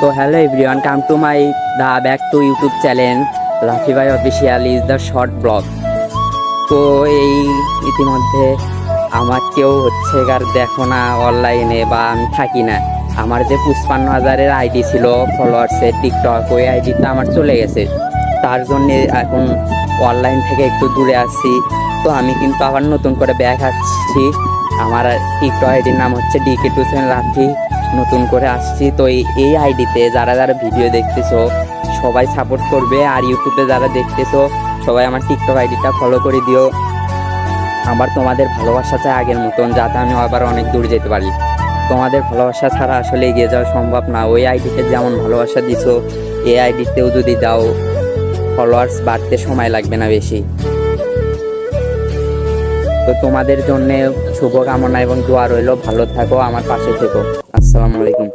তো hello everyone, come to my the back to YouTube channel Rafi Bhai official is the short blog. তো এই ইতিমধ্যে আমার কেউ হচ্ছে আর দেখো না অনলাইনে, বা আমি থাকি না। আমার যে 55,000-এর আইডি ছিল ফলোয়ার্সের টিকটক, ওই আইডিটা আমার চলে গেছে। তার জন্যে এখন অনলাইন থেকে একটু দূরে আসছি। তো আমি কিন্তু আবার নতুন করে ব্যাক আসছি। আমার টিকটক আইডির নাম হচ্ছে DK27 রাফি। নতুন করে আসছি। তো এই আইডিতে যারা যারা ভিডিও দেখতেছো সবাই সাপোর্ট করবে, আর ইউটিউবে যারা দেখতেছো সবাই আমার টিকটক আইডিটা ফলো করে দিও। আমার তোমাদের ভালোবাসা চাই আগের মতন, যাতে আমি আবার অনেক দূর যেতে পারি। তোমাদের ভালোবাসা ছাড়া আসলে এগিয়ে যাওয়া সম্ভব না। ওই আইডিতে যেমন ভালোবাসা দিছো এই আইডিতেও যদি দাও, ফলোয়ার্স বাড়তে সময় লাগবে না বেশি। তো তোমাদের জন্য শুভকামনা এবং দোয়া রইলো। ভালো থাকো, আমার পাশে থেকো। আসসালামু আলাইকুম।